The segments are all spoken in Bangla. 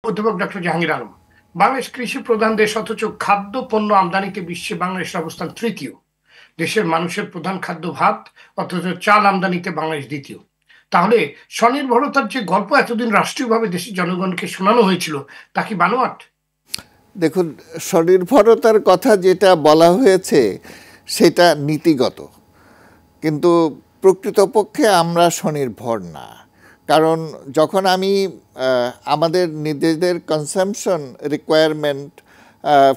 অধ্যাপক ডক্টর জাহাঙ্গীর আলম। বাংলাদেশ কৃষি প্রধান দেশ, অথচ খাদ্য পণ্য আমদানিতে বিশ্বে বাংলাদেশের অবস্থান তৃতীয়। দেশের মানুষের প্রধান খাদ্য ভাত, অথচ চাল আমদানিতে বাংলাদেশ দ্বিতীয়। তাহলে স্বনির্ভরতার যে গল্প এতদিন রাষ্ট্রীয়ভাবে দেশের জনগণকে শোনানো হয়েছিল, তা কি বানোয়াট? দেখুন, স্বনির্ভরতার কথা যেটা বলা হয়েছে সেটা নীতিগত, কিন্তু প্রকৃতপক্ষে আমরা স্বনির্ভর না। কারণ যখন আমি আমাদের নিজেদের কনসামশন রিকোয়ারমেন্ট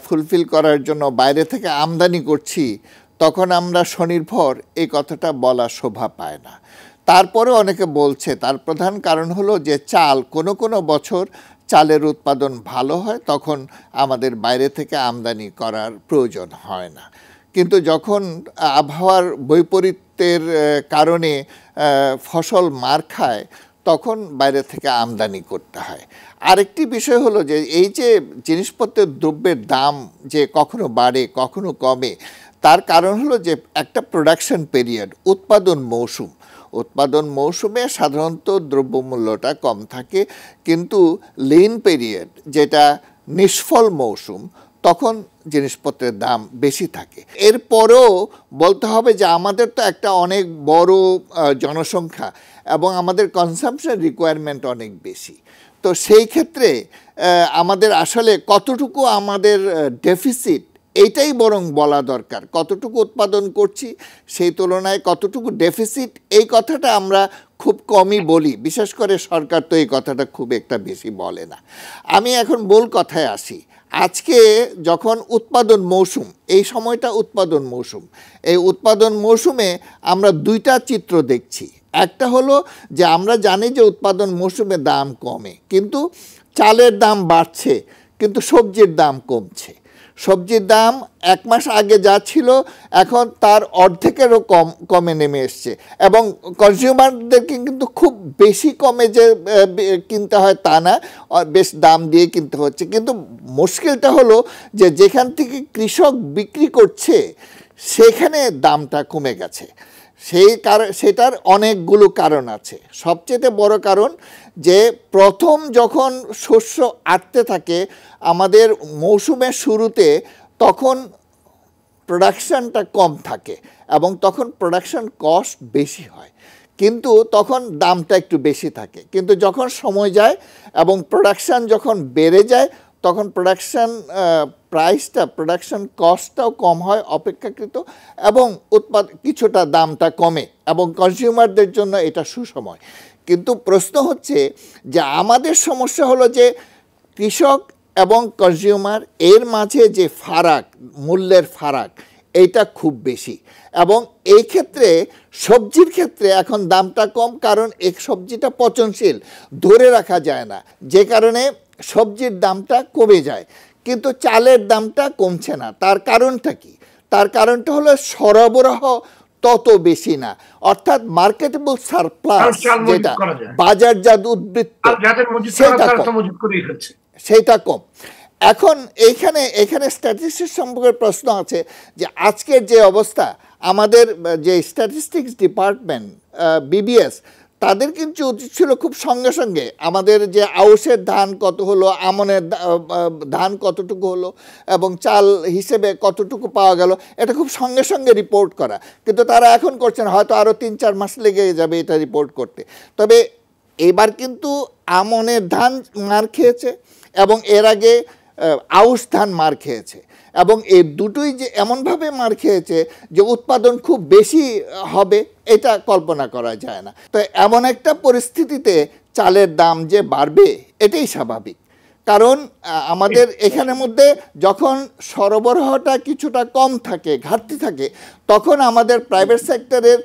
ফুলফিল করার জন্য বাইরে থেকে আমদানি করছি, তখন আমরা স্বনির্ভর এই কথাটা বলা শোভা পায় না। তারপরে অনেকে বলছে তার প্রধান কারণ হলো যে চাল কোনো কোনো বছর চালের উৎপাদন ভালো হয়, তখন আমাদের বাইরে থেকে আমদানি করার প্রয়োজন হয় না। কিন্তু যখন আবহাওয়ার বৈপরীত্যের কারণে ফসল মার খায়, তখন বাইরে থেকে আমদানি করতে হয়। আরেকটি বিষয় হলো যে এই যে জিনিসপত্রের দ্রব্যের দাম যে কখনো বাড়ে কখনো কমে, তার কারণ হলো যে একটা প্রোডাকশন পিরিয়ড, উৎপাদন মৌসুমে সাধারণত দ্রব্যমূল্যটা কম থাকে, কিন্তু লিন পিরিয়ড যেটা নিষ্ফল মৌসুম, তখন জিনিসপত্রের দাম বেশি থাকে। এরপরেও বলতে হবে যে আমাদের তো একটা অনেক বড় জনসংখ্যা এবং আমাদের কনসামশন রিকোয়ারমেন্ট অনেক বেশি। তো সেই ক্ষেত্রে আমাদের আসলে কতটুকু আমাদের ডেফিসিট, এইটাই বরং বলা দরকার। কতটুকু উৎপাদন করছি সেই তুলনায় কতটুকু ডেফিসিট, এই কথাটা আমরা খুব কমই বলি। বিশেষ করে সরকার তো এই কথাটা খুব একটা বেশি বলে না। আমি এখন মূল কথায় আসি। আজকে যখন উৎপাদন মৌসুম, এই সময়টা উৎপাদন মৌসুম, এই উৎপাদন মৌসুমে আমরা দুইটা চিত্র দেখছি। একটা হলো যে আমরা জানি যে উৎপাদন মৌসুমে দাম কমে, কিন্তু চালের দাম বাড়ছে, কিন্তু সবজির দাম কমছে। সবজির দাম এক মাস আগে যা ছিল এখন তার অর্ধেকেরও কমে নেমে এসছে, এবং কনজিউমারদেরকে কিন্তু খুব বেশি কমে যে কিনতে হয় তা না, বেশ দাম দিয়ে কিনতে হচ্ছে। কিন্তু মুশকিলটা হলো যে যেখান থেকে কৃষক বিক্রি করছে সেখানে দামটা কমে গেছে। সেটার অনেকগুলো কারণ আছে। সবচেয়ে বড় কারণ যে প্রথম যখন শস্য আটতে থাকে আমাদের মৌসুমের শুরুতে, তখন প্রোডাকশানটা কম থাকে এবং তখন প্রোডাকশান কস্ট বেশি হয়, কিন্তু তখন দামটা একটু বেশি থাকে। কিন্তু যখন সময় যায় এবং প্রোডাকশান যখন বেড়ে যায়, তখন প্রোডাকশান প্রাইসটা, প্রোডাকশান কস্টটাও কম হয় অপেক্ষাকৃত, এবং কিছুটা দামটা কমে, এবং কনজিউমারদের জন্য এটা সুসময়। কিন্তু প্রশ্ন হচ্ছে যে আমাদের সমস্যা হলো যে কৃষক এবং কনজিউমার এর মাঝে যে ফারাক, মূল্যের ফারাক, এইটা খুব বেশি। এবং এই ক্ষেত্রে সবজির ক্ষেত্রে এখন দামটা কম, কারণ এই সবজিটা পচনশীল, ধরে রাখা যায় না, যে কারণে সবজির দামটা কমে যায়। কিন্তু চালের দামটা কমছে না। তার কারণটা কি? তার কারণটা হলো সরবরাহ তত বেশি না, অর্থাৎ মার্কেটেবল সারপ্লাস, যেটা বাজারজাত উদ্বৃত্ত, সেটা কম। এখন এখানে স্ট্যাটিস্টিক্স সম্পর্কে প্রশ্ন আছে যে আজকের যে অবস্থা, আমাদের যে স্ট্যাটিস্টিক্স ডিপার্টমেন্ট বিবিএস, তাদের কিন্তু উচিত ছিল খুব সঙ্গে সঙ্গে আমাদের যে আউশের ধান কত হলো, আমনের ধান কতটুকু হলো এবং চাল হিসেবে কতটুকু পাওয়া গেল, এটা খুব সঙ্গে সঙ্গে রিপোর্ট করা। কিন্তু তারা এখন করছেন, হয়তো আরও 3-4 মাস লেগে যাবে এটা রিপোর্ট করতে। তবে এবার কিন্তু আমনের ধান মার খেয়েছে এবং এর আগে আউশ ধান মার খেয়েছে, এবং এই দুটোই যে এমনভাবে মার খেয়েছে যে উৎপাদন খুব বেশি হবে এটা কল্পনা করা যায় না। তো এমন একটা পরিস্থিতিতে চালের দাম যে বাড়বে এটাই স্বাভাবিক, কারণ আমাদের এখানের মধ্যে যখন সরবরাহটা কিছুটা কম থাকে, ঘাটতি থাকে, তখন আমাদের প্রাইভেট সেক্টরের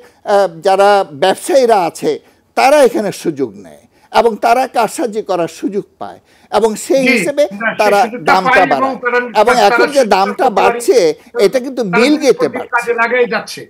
যারা ব্যবসায়ীরা আছে তারা এখানে সুযোগ নেয় এবং তারা কারসাজি করার সুযোগ পায়, এবং সেই হিসেবে তারা দামটা বাড়ায়। এবং এখন যে দামটা বাড়ছে এটা কিন্তু মিল গেটে বাড়ছে।